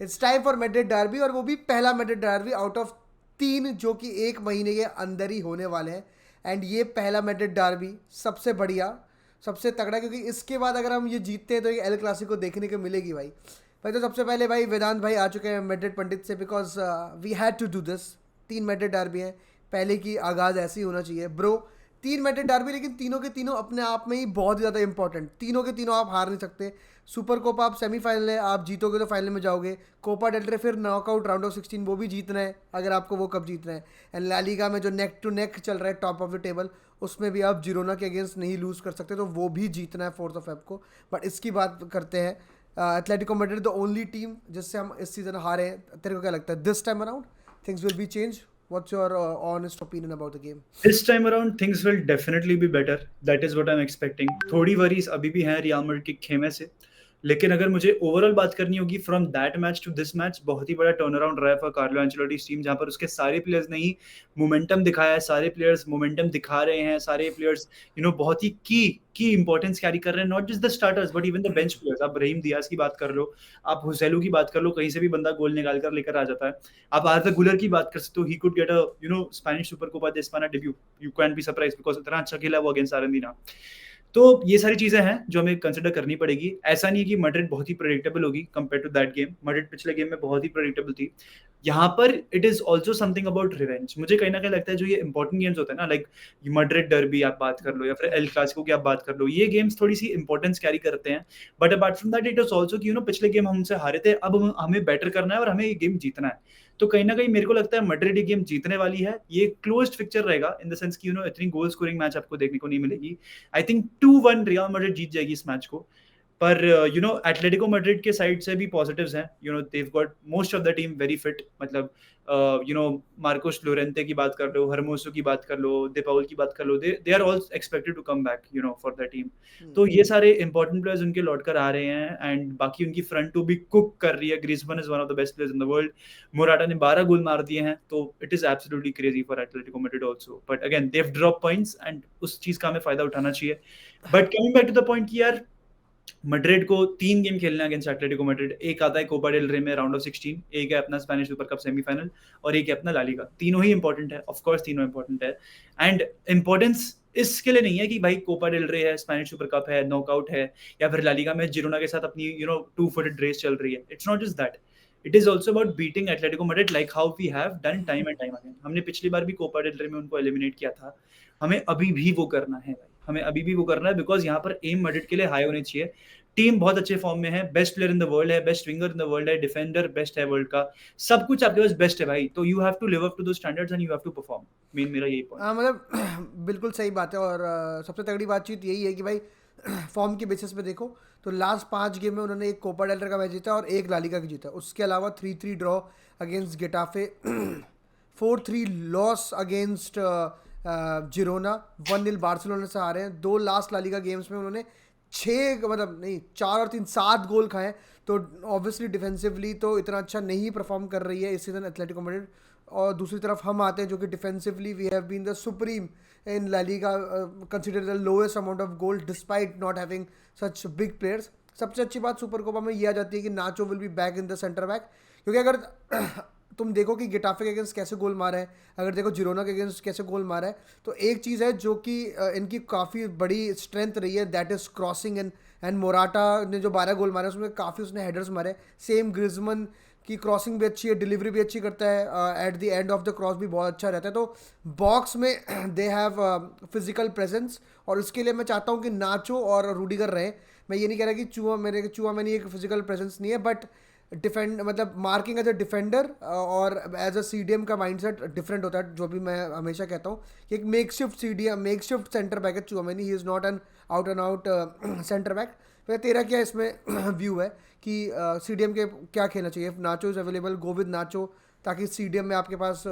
It's time for Madrid derby, और वो भी पहला मैड्रिड डर्बी आउट ऑफ 3 जो कि एक महीने के अंदर ही होने वाले हैं। एंड ये पहला मैड्रिड डर्बी सबसे बढ़िया, सबसे तगड़ा, क्योंकि इसके बाद अगर हम ये जीतते हैं तो ये एल क्लासिको देखने को मिलेगी भाई। भाई तो सबसे पहले भाई वेदांत भाई आ चुके हैं मैड्रिड पंडित से, because we had to do this. 3 Madrid derby हैं, पहले की आगाज़ ऐसे ही होना चाहिए ब्रो। 3 मैड्रिड डर्बी, लेकिन तीनों के तीनों अपने आप में ही बहुत ज़्यादा इंपॉर्टेंट। तीनों के तीनों आप हार नहीं सकते। सुपर कोपा आप सेमीफाइनल है, आप जीतोगे तो फाइनल में जाओगे। कोपा डेल रे फिर नॉकआउट राउंड ऑफ 16, वो भी जीतना है अगर आपको वो कप जीतना है। एंड ला लीगा में जो नेक टू नेक चल रहा है टॉप ऑफ द टेबल, उसमें भी आप जिरोना के अगेंस्ट नहीं लूज़ कर सकते, तो वो भी जीतना है 4 फेब को। बट इसकी बात करते हैं, Atletico Madrid the only team जिससे हम इस सीज़न हारे हैं। तेरे को क्या लगता है this time around things will be change? What's your honest opinion about the game? This time around things will definitely be better. That is what I'm expecting. थोड़ी वरीज अभी भी हैं रियल मैड्रिड के खेमे से, लेकिन अगर मुझे ओवरऑल बात करनी होगी from that match to this match, बहुत ही बड़ा टर्न अराउंड रहा है फॉर कार्लो एंचेलोटी's टीम, जहां पर उसके सारे प्लेयर्स ने ही मोमेंटम दिखाया है, सारे प्लेयर्स मोमेंटम दिखा रहे हैं, सारे प्लेयर्स बहुत ही की इंपॉर्टेंस कैरी कर रहे हैं, not just the starters but even the bench players. आप ब्राहीम दियाज की बात कर लो, आप हुसैलू की बात कर लो, कहीं से भी बंदा गोल निकाल कर लेकर आ जाता है। आप आर्दा गुलर की बात कर सकते हो, ही could get a Spanish super Copa de España debut, you can be surprise because इतना अच्छा खेला वो अगेंस्ट आर्जेंटीना। तो ये सारी चीजें हैं जो हमें कंसिडर करनी पड़ेगी। ऐसा नहीं है कि मैड्रिड बहुत ही प्रेडिक्टेबल होगी compare to that game. Madrid पिछले गेम में बहुत ही प्रेडिक्टेबल थी। यहाँ पर it is also something about revenge. मुझे कहीं ना कहीं लगता है जो ये इंपॉर्टेंट गेम्स होते हैं ना, लाइक मैड्रिड डर्बी आप बात कर लो या फिर एल क्लासिको की आप बात कर लो, ये गेम्स थोड़ी सी इंपॉर्टेंस कैरी करते हैं। But apart from that it is also कि पिछले गेम हमसे हारे थे, अब हमें बेटर करना है और हमें ये गेम जीतना है। तो कहीं ना कहीं मेरे को लगता है मैड्रिड ये गेम जीतने वाली है। ये क्लोज्ड पिक्चर रहेगा इन द सेंस कि इतनी गोल स्कोरिंग मैच आपको देखने को नहीं मिलेगी। आई थिंक 2-1 रियल मैड्रिड जीत जाएगी इस मैच को। पर एटलेटिको मैड्रिड के साइड से भी पॉजिटिव्स हैं। They got most of the team very fit. मतलब मार्कोस लोरेंते की बात कर लो, हरमोसो की बात कर लो, दे पाउल की बात कर लो, they are all expected to come back for the team. तो ये सारे इंपॉर्टेंट प्लेयर्स उनके लौट कर आ रहे हैं एंड बाकी उनकी फ्रंट टू भी कुक कर रही है। Griezmann is one of the best players in the world. Morata ने 12 गोल मार दिए हैं, तो it is absolutely crazy for Atletico Madrid also. But again they have drop points and उस चीज का हमें फायदा उठाना चाहिए। But coming back to the point कि यार मैड्रिड को 3 गेम खेलना है अगेंस्ट एटलेटिको मैड्रिड। एक आता है कोपा डेल रे में राउंड ऑफ 16, एक है अपना स्पेनिश सुपर कप सेमीफाइनल, और एक है अपना ला लीगा। तीनों ही इंपॉर्टेंट है, ऑफ कोर्स तीनों इंपॉर्टेंट है। एंड इंपॉर्टेंस इसके लिए नहीं है कि भाई कोपा डेल रे है, स्पेनिश सुपर कप है, नॉकआउट है, या फिर ला लीगा में जिरोना के साथ अपनी टू फुटेड रेस चल रही है। It's not just that, it is also about beating Atletico Madrid like how we have done time and time again. हमने पिछली बार भी कोपा डेल रे में उनको एलिमिनेट किया था, हमें अभी भी वो करना है भाई, हमें अभी भी वो करना है, बिकॉज यहाँ पर एम मैड्रिड के लिए हाई होनी चाहिए। टीम बहुत अच्छे फॉर्म में है, best player in the world है, best winger in the world है, डिफेंडर बेस्ट है वर्ल्ड का, सब कुछ आपके पास बेस्ट है भाई। तो you have to live up to those standards and you have to perform. Main मेरा यही पॉइंट हाँ मतलब बिल्कुल सही बात है। और सबसे तगड़ी बातचीत यही है कि भाई फॉर्म के बेसिस पे देखो तो लास्ट 5 गेम में उन्होंने एक कोपा डेल रे का मैच जीता और एक लालिगा का जीता। उसके अलावा 3-3 draw against Getafe, 4-3 loss against Girona, 1-0 Barcelona से हारे हैं। 2 लास्ट लालिगा गेम्स में उन्होंने 6 मतलब नहीं 4 और 3 7 गोल खाए। तो ऑब्वियसली डिफेंसिवली तो इतना अच्छा नहीं परफॉर्म कर रही है इस सीजन एथलेटिको मैड्रिड। और दूसरी तरफ हम आते हैं जो कि defensively we have been the supreme in La Liga, consider the lowest amount of goal despite not having such big players. सबसे अच्छी बात सुपर कोपा में ये आ जाती है कि Nacho will be back in the centre back, क्योंकि अगर तुम देखो कि गेटाफे के अगेंस्ट कैसे गोल मारा है, अगर देखो जिरोना के अगेंस्ट कैसे गोल मारा है, तो एक चीज़ है जो कि इनकी काफ़ी बड़ी स्ट्रेंथ रही है, that is crossing. And Morata ने जो 12 गोल मारे उसमें काफ़ी उसने हेडर्स मारे। सेम ग्रिजमन की क्रॉसिंग भी अच्छी है, डिलीवरी भी अच्छी करता है, at the end of the cross भी बहुत अच्छा रहता है। तो बॉक्स में दे हैव फिजिकल प्रेजेंस, और उसके लिए मैं चाहता हूँ कि नाचो और रूडिगर रहे। मैं ये नहीं कह रहा कि चूआ में नहीं एक फिजिकल प्रेजेंस नहीं है, बट डिफेंड मतलब मार्किंग एज अ डिफेंडर और एज अ सीडीएम का माइंडसेट डिफरेंट होता है, जो भी मैं हमेशा कहता हूँ कि एक makeshift CDM, makeshift centre back है Tchouameni, he is not an out and out centre back. तो तेरा क्या इसमें व्यू है कि सीडीएम के क्या खेलना चाहिए? नाचो इज़ अवेलेबल, गो विद नाचो, ताकि सीडीएम में आपके पास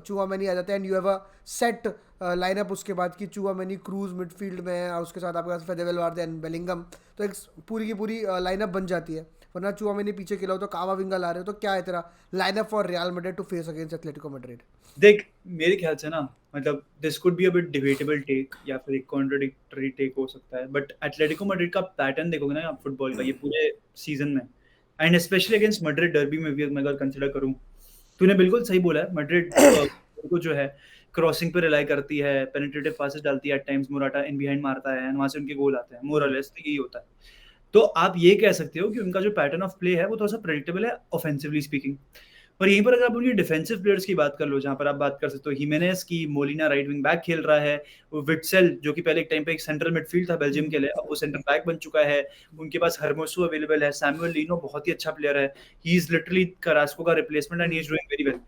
चुआमेनी आ जाता है and you have a set lineup उसके बाद कि चुआमेनी क्रूज मिडफील्ड में है और उसके साथ आपके पास फेदेवेल वार्ड एंड बेलिंगम, तो एक पूरी की पूरी लाइनअप बन जाती है। वरना चुआमेनी पीछे खिलाओ तो कावा विंगा ला रहे हो, तो क्या है तेरा lineup for Real Madrid to face against Atletico Madrid? देख, मेरे ख्याल से ना, मतलब this could be a bit debatable take या फिर एक कॉन्ट्रडिक्टरी टेक हो सकता है, बट एटलेटिको मैड्रिड का पैटर्न देखोगे ना आप फुटबॉल का ये पूरे सीजन में, and specially against Madrid derby में भी मैं अगर कंसिडर करूँ, तूने बिल्कुल सही बोला है। मैड्रिड को जो है क्रॉसिंग पे रिलाई करती है, पेनिट्रेटिव पासेस डालती है, at times Morata in behind मारता है एंड वहाँ से उनके गोल आते हैं, मोर और लेस यही होता है। तो आप ये कह सकते हो कि उनका जो पैटर्न ऑफ प्ले है वो थोड़ा सा प्रेडिक्टेबल है ऑफेंसिवली स्पीकिंग। पर यहीं पर अगर आप उनकी डिफेंसिव प्लेयर्स की बात कर लो, जहाँ पर आप बात कर सकते हो हिमेनेस की, मोलिना राइट विंग बैक खेल रहा है, विट्सेल जो कि पहले एक टाइम पे एक सेंट्रल मिडफील्ड था बेल्जियम के लिए, अब वो सेंटर बैक बन चुका है। उनके पास हरमोसो अवेलेबल है, सैमुअल लीनो बहुत ही अच्छा प्लेयर है, ही इज लिटरली करास्को का replacement and he is doing very well.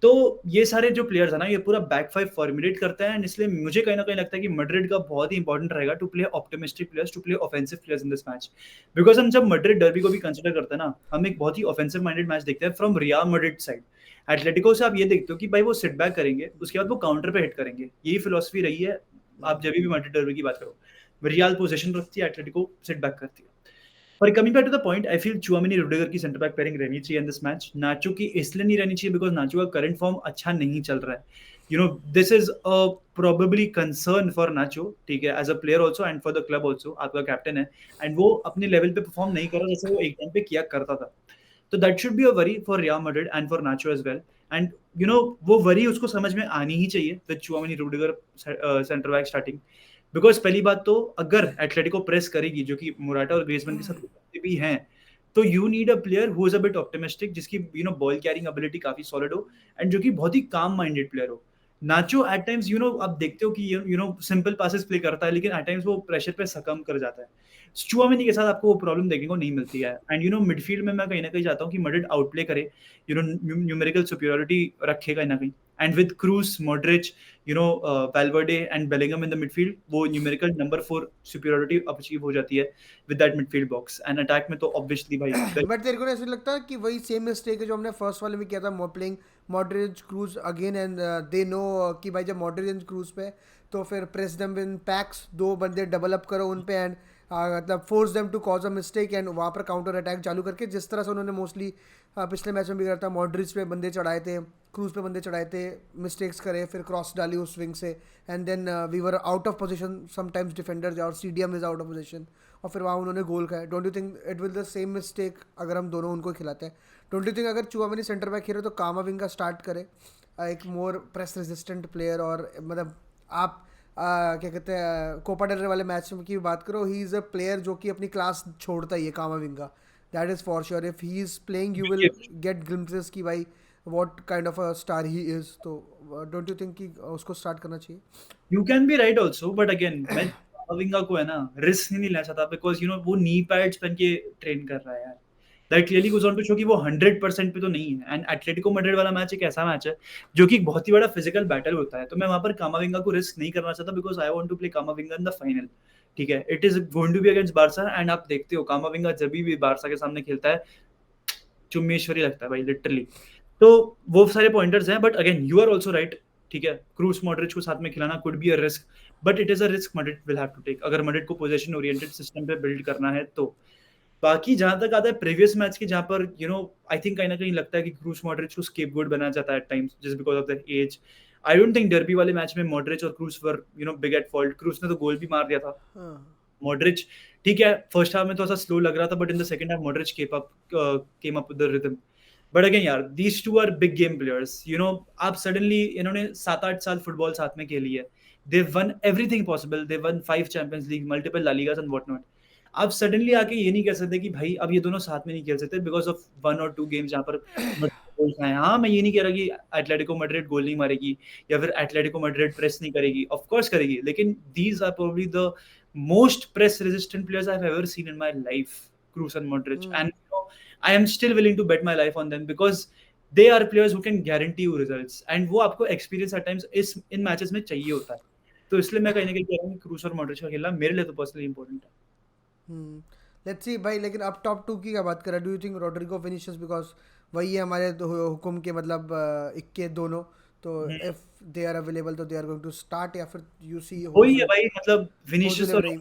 तो ये सारे जो प्लेयर्स है ना, ये पूरा बैक फाइव फॉर्मुलेट करते हैं, इसलिए मुझे कहीं ना कहीं लगता है कि मैड्रिड का बहुत ही इंपॉर्टेंट रहेगा to play optimistic players, to play offensive players in this match. Because हम जब मैड्रिड डर्बी को भी कंसिडर करते हैं ना, हम एक बहुत ही ऑफेंसिव माइंडेड मैच देखते हैं from real Madrid side. Atletico से आप ये देखते हो कि भाई वो सिट बैक करेंगे, उसके बाद वो काउंटर पे हिट करेंगे, यही फिलोसफी रही है। आप जब भी मैड्रिड डर्बी की बात करो, रियल पोजीशन रखती है, एटलेटिको सिट बैक करती है। पर coming back to the point, I feel Tchouameni Rudiger की सेंटर बैक पेयरिंग रहनी चाहिए इन दिस मैच। नाचो की इसलिए नहीं रहनी चाहिए बिकॉज नाचो का करंट फॉर्म अच्छा नहीं चल रहा है। You know this is a probably concern for Nacho, ठीक है, as a player also and for the club also. आपका कैप्टन है एंड वो अपने लेवल पे परफॉर्म नहीं कर रहा जैसे वो एक टाइम पे किया करता था। तो that should be a worry for Real Madrid and for Nacho as well. And you know वो वरी उसको समझ में आनी ही चाहिए with Tchouameni Rudiger centre back starting. Because पहली बात तो अगर एथलेटिको प्रेस करेगी, जो कि मोराटा और ग्रीजमैन के साथ करते भी हैं, तो you need a player who is a bit optimistic, जिसकी बॉल कैरिंग एबिलिटी काफी सॉलिड हो एंड जो कि बहुत ही काम माइंडेड प्लेयर हो। नाचो एट टाइम्स आप देखते हो कि सिंपल पासेस प्ले करता है, लेकिन एट टाइम्स वो प्रेशर पे सकम कर जाता है। चुआमेनी के साथ आपको वो प्रॉब्लम देखने को नहीं मिलती है। एंड मिडफील्ड में मैं कहीं ना कहीं चाहता हूँ कि मैड्रिड आउटप्ले करे, न्यूमेरिकल सुपीरियरिटी रखे कहीं ना कहीं, and with cruise, Modric, Valverde and Bellingham in the midfield, वो न्यूमेरिकल नंबर 4 सुपीरियरिटी अचीव हो जाती है with that midfield box. And attack में तो ऑब्वियसली भाई बट तेरे को ऐसा लगता है कि वही सेम मिस्टेक है जो हमने फर्स्ट वाले में किया था, playing मॉडरेज cruise again, and they know कि भाई जब मॉडरेज क्रूज पे तो फिर प्रेस देम इन पैक्स, दो बंदे डबल अप करो उन पे एंड मतलब force them to cause a mistake and वहाँ पर काउंटर अटैक चालू करके, जिस तरह से उन्होंने मोस्टली पिछले मैच में भी करा था। मॉडरिच पे बंदे चढ़ाए थे, क्रूज पे बंदे चढ़ाए थे, मिस्टेक्स करे, फिर क्रॉस डाली उस विंग से and then we were out of position, sometimes defender और CDM is out of position और फिर वहाँ उन्होंने गोल खाया। Don't you think it will the same mistake अगर हम दोनों उनको खिलाते हैं? डोंट यू थिंक अगर चुआमेनी सेंटर बैक खेले तो कामाविंगा स्टार्ट करे, एक मोर प्रेस रेजिस्टेंट प्लेयर, और मतलब आप क्या कहते हैं कोपा डेल रे वाले मैच की बात करो, ही इज़ अ प्लेयर जो कि अपनी क्लास छोड़ता ही है कामाविंगा, that is for sure. If he is playing you will get glimpses कि भाई what kind of a star he is. तो डोंट यू थिंक कि उसको स्टार्ट करना चाहिए? You can B right also, but again मैं कामाविंगा को है ना रिस्क नहीं लेना चाहता, बिकॉज वो नी पैड्स पहन के ट्रेन कर रहा है यार। That clearly goes on to show कि वो 100% पे तो नहीं है। एंड एटलेटिको मैड्रिड वाला मैच एक ऐसा मैच है जो कि बहुत ही बड़ा फिजिकल बैटल होता है, तो मैं वहां पर कामाविंगा को रिस्क नहीं करना चाहता because I want to play Camavinga in the final. ठीक है, it is going to be against Barca and आप देखते हो कामाविंगा जब भी बारसा के सामने खेलता है चुम्मेश्वरी लगता है भाई, लिटरली। तो वो सारे पॉइंटर्स हैं, but again you are also right. ठीक है, क्रूस मॉडरिच को साथ में खिलाना could be a risk, but it is a risk Madrid will have to take अगर मैड्रिड को पोजीशन ओरिएंटेड सिस्टम पे बिल्ड करना है तो। बाकी जहां तक आता है प्रीवियस मैच की, जहां पर आई थिंक कहीं ना कहीं लगता है कि क्रूस मॉडरिच को स्केपगोट बनाया जाता है at times just because of their age. I don't think derby वाले मैच में मॉडरिच और Kroos were big at fault. क्रूस ने तो गोल भी मार दिया था। हाँ। मॉडरिच ठीक है, फर्स्ट हाफ में थोड़ा सा स्लो लग रहा था, but in the second half Modric came up with the rhythm. But again यार, these two are big game players. आप सडनली इन्होंने 7-8 साल फुटबॉल साथ में खेली है, they won everything possible, they won 5 Champions League, multiple La Ligas and what not. आप suddenly आके ये नहीं कह सकते कि भाई अब ये दोनों साथ में नहीं खेल सकते बिकॉज ऑफ 1 और 2 गेम्स जहां पर गोल खाए। हाँ, मैं ये नहीं कह रहा कि एटलेटिको मैड्रिड गोल नहीं मारेगी या फिर एटलेटिको मैड्रिड प्रेस नहीं करेगी, ऑफ कोर्स करेगी, लेकिन these are probably the most press resistant players I've ever seen in my life, Kroos and Modric. And I am still willing to bet my life on them because they are players who can guarantee you results. And वो आपको experience at times in matches में चाहिए होता है। तो इसलिए मैं कहीं ना कहीं कह रहा हूँ कि क्रूस और मॉड्रिच का खेलना मेरे लिए तो पर्सनली इंपॉर्टेंट है। लेट्स सी भाई, लेकिन अब टॉप टू की क्या बात करें? Do you think Rodrygo finishes? Because वही है हमारे हुक्म के मतलब इक्के दोनों, तो इफ दे आर अवेलेबल तो they are going to start, या फिर यू सी वही है होजू भाई, मतलब होजू Ibrahim?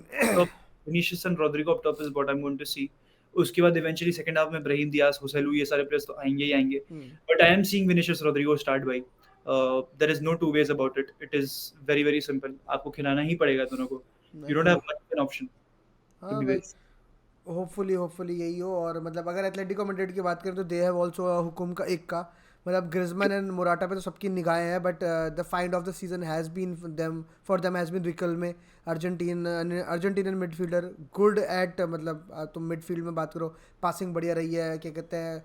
Vinicius and Rodrygo up top is what I am going to see. उसके बाद इवेंचुअली सेकंड हाफ में ब्राहिम दियाज, होसेलू, ये सारे प्लेयर्स तो आएंगे ही आएंगे। But I am seeing Vinicius Rodrygo start भाई। There is no two ways about it. It is very very simple, आपको खिलाना ही पड़ेगा दोनों को। You don't have much of an option to हाँ बी भाई, वेरी। होपफुली यही हो। और मतलब अगर एथलेटिको मैड्रिड की बात करें तो दे हैव आल्सो हुकुम का एक का, मतलब ग्रिजमान एंड मोराटा पे तो सबकी निगाहें हैं, but the find of the season has been them for them has been Riquelme में अर्जेंटीनियन मिडफील्डर गुड एट, मतलब तुम मिडफील्ड में बात करो, पासिंग बढ़िया रही है, क्या कहते हैं,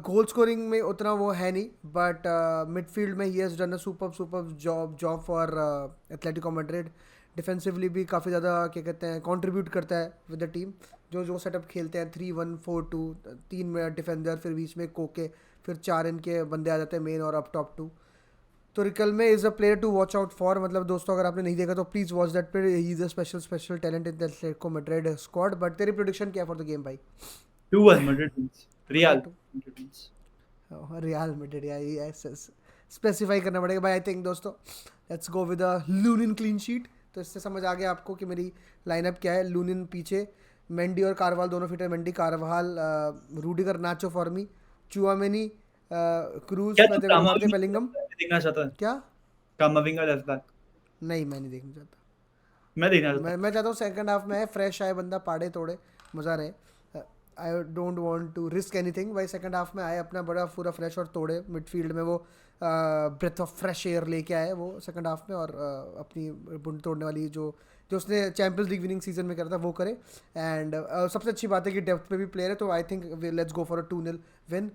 गोल स्कोरिंग में उतना वो है नहीं, बट मिडफील्ड में he has done a super job for Atletico Madrid. Defensively भी काफ़ी ज़्यादा क्या कहते हैं कंट्रीब्यूट करता है विद द टीम। जो सेटअप खेलते हैं 3-1-4-2, 3 डिफेंडर, फिर बीच में कोके, फिर 4 इनके बंदे आ जाते हैं मेन और अप टॉप 2। तो Riquelme is a player to watch out for. मतलब दोस्तों अगर आपने नहीं देखा तो please watch that player, he is a special talent in the Atletico Madrid squad. But तेरी प्रोडिक्शन क्या है फॉर द गेम भाई? 2-1 Madrid wins. Madrid Real 2, Madrid wins. Real Madrid, या यस स्पेसिफाई करना पड़ेगा भाई। आई थिंक दोस्तों let's go with a Lunin clean sheet. तो इससे समझ आ गया आपको कि मेरी लाइनअप क्या है। लूनिन पीछे, मेंडी और कारवाल दोनों फिट है, Mendy Karwal, Rudiger nacho for me, Tchouameni, cruise क्या तू फॉर एडुआर्डे बेलिंगम। कामाविंगा देखना चाहता है? क्या? कामाविंगा लेफ्ट बैक नहीं, मैं नहीं देखना चाहता। मैं देखना चाहता मैं चाहता हूँ सेकंड हाफ में है फ्रेश आए बंदा, पाड़े तोड़े, मज़ा रहे। I don't want to risk anything भाई, सेकंड हाफ में आए अपना बड़ा पूरा फ्रेश और तोड़े मिडफील्ड में, वो ब्रेथ ऑफ फ्रेश एयर लेके आए वो सेकंड हाफ में, और अपनी बुंड तोड़ने वाली जो जो उसने चैंपियंस लीग विनिंग सीजन में करा था वो करे। एंड सबसे अच्छी बात है कि डेप्थ पे भी प्लेयर है, तो I think let's go for a 2-0 win.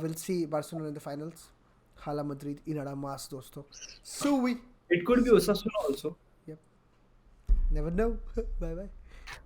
Will see Barcelona in the finals. हाला मद्रिद इनाडा मास दोस्तों, सुवी। है। It could be Osasuna also. Yep, never know. Bye bye.